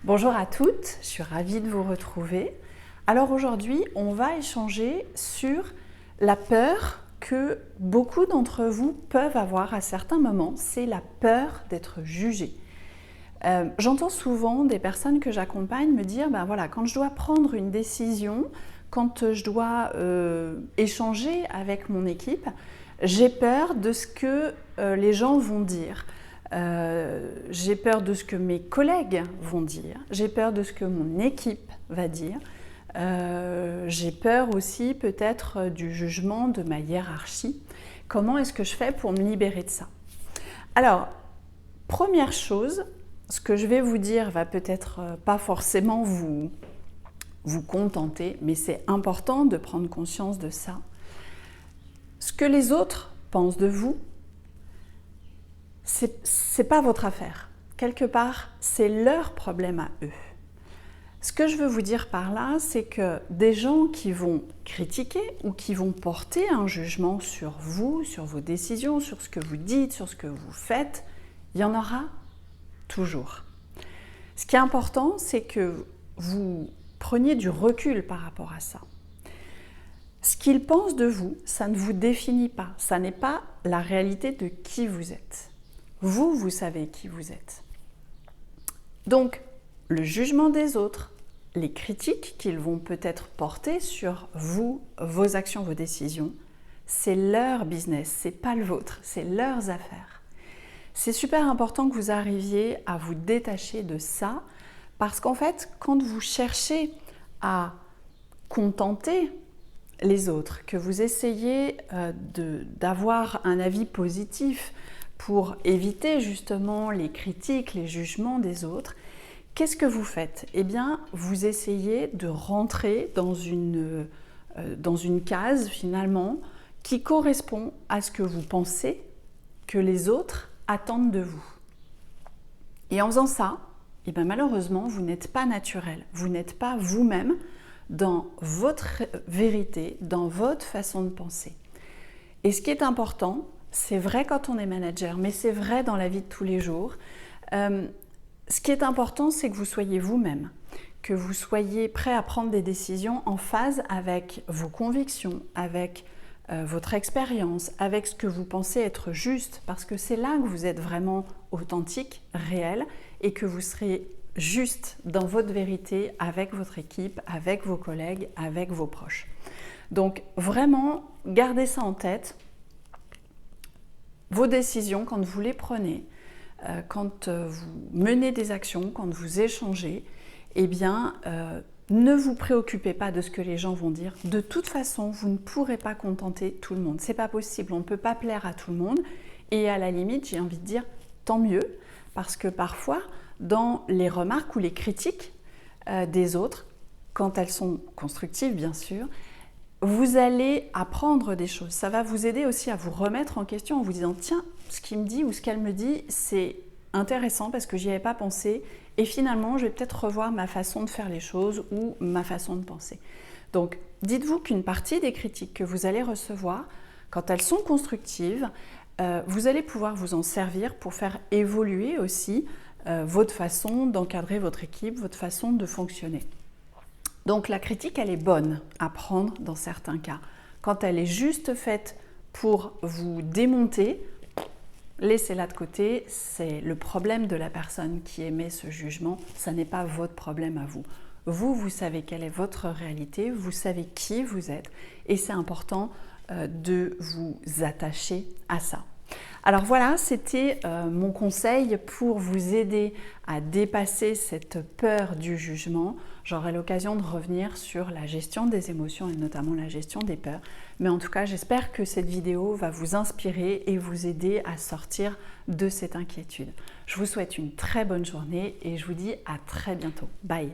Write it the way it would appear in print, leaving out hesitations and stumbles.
Bonjour à toutes, je suis ravie de vous retrouver. Alors aujourd'hui, on va échanger sur la peur que beaucoup d'entre vous peuvent avoir à certains moments, c'est la peur d'être jugé. J'entends souvent des personnes que j'accompagne me dire, ben voilà, quand je dois prendre une décision, quand je dois échanger avec mon équipe, j'ai peur de ce que les gens vont dire. J'ai peur de ce que mes collègues vont dire, j'ai peur de ce que mon équipe va dire, j'ai peur aussi peut-être du jugement de ma hiérarchie. Comment est-ce que je fais pour me libérer de ça? Alors, première chose, ce que je vais vous dire va peut-être pas forcément vous contenter, mais c'est important de prendre conscience de ça. Ce que les autres pensent de vous, c'est pas votre affaire. Quelque part, c'est leur problème à eux. Ce que je veux vous dire par là, c'est que des gens qui vont critiquer ou qui vont porter un jugement sur vous, sur vos décisions, sur ce que vous dites, sur ce que vous faites, il y en aura toujours. Ce qui est important, c'est que vous preniez du recul par rapport à ça. Ce qu'ils pensent de vous, ça ne vous définit pas. Ça n'est pas la réalité de qui vous êtes. Vous, vous savez qui vous êtes. Donc, le jugement des autres, les critiques qu'ils vont peut-être porter sur vous, vos actions, vos décisions, c'est leur business, c'est pas le vôtre, c'est leurs affaires. C'est super important que vous arriviez à vous détacher de ça, parce qu'en fait, quand vous cherchez à contenter les autres, que vous essayez d'avoir un avis positif pour éviter justement les critiques, les jugements des autres, qu'est-ce que vous faites? Eh bien, vous essayez de rentrer dans une case finalement qui correspond à ce que vous pensez que les autres attendent de vous. Et en faisant ça, eh bien, malheureusement, vous n'êtes pas naturel, vous n'êtes pas vous-même dans votre vérité, dans votre façon de penser. Et ce qui est important, c'est vrai quand on est manager, mais c'est vrai dans la vie de tous les jours. Ce qui est important, c'est que vous soyez vous-même, que vous soyez prêt à prendre des décisions en phase avec vos convictions, avec votre expérience, avec ce que vous pensez être juste, parce que c'est là que vous êtes vraiment authentique, réel, et que vous serez juste dans votre vérité avec votre équipe, avec vos collègues, avec vos proches. Donc vraiment, gardez ça en tête. Vos décisions, quand vous les prenez, quand vous menez des actions, quand vous échangez, eh bien, ne vous préoccupez pas de ce que les gens vont dire. De toute façon, vous ne pourrez pas contenter tout le monde. C'est pas possible, on ne peut pas plaire à tout le monde. Et à la limite, j'ai envie de dire, tant mieux, parce que parfois, dans les remarques ou les critiques des autres, quand elles sont constructives, bien sûr, vous allez apprendre des choses. Ça va vous aider aussi à vous remettre en question en vous disant « Tiens, ce qu'il me dit ou ce qu'elle me dit, c'est intéressant parce que j'y avais pas pensé et finalement, je vais peut-être revoir ma façon de faire les choses ou ma façon de penser. » Donc, dites-vous qu'une partie des critiques que vous allez recevoir, quand elles sont constructives, vous allez pouvoir vous en servir pour faire évoluer aussi votre façon d'encadrer votre équipe, votre façon de fonctionner. Donc la critique, elle est bonne à prendre dans certains cas. Quand elle est juste faite pour vous démonter, laissez-la de côté, c'est le problème de la personne qui émet ce jugement, ça n'est pas votre problème à vous. Vous, vous savez quelle est votre réalité, vous savez qui vous êtes et c'est important de vous attacher à ça. Alors voilà, c'était mon conseil pour vous aider à dépasser cette peur du jugement. J'aurai l'occasion de revenir sur la gestion des émotions et notamment la gestion des peurs. Mais en tout cas, j'espère que cette vidéo va vous inspirer et vous aider à sortir de cette inquiétude. Je vous souhaite une très bonne journée et je vous dis à très bientôt. Bye!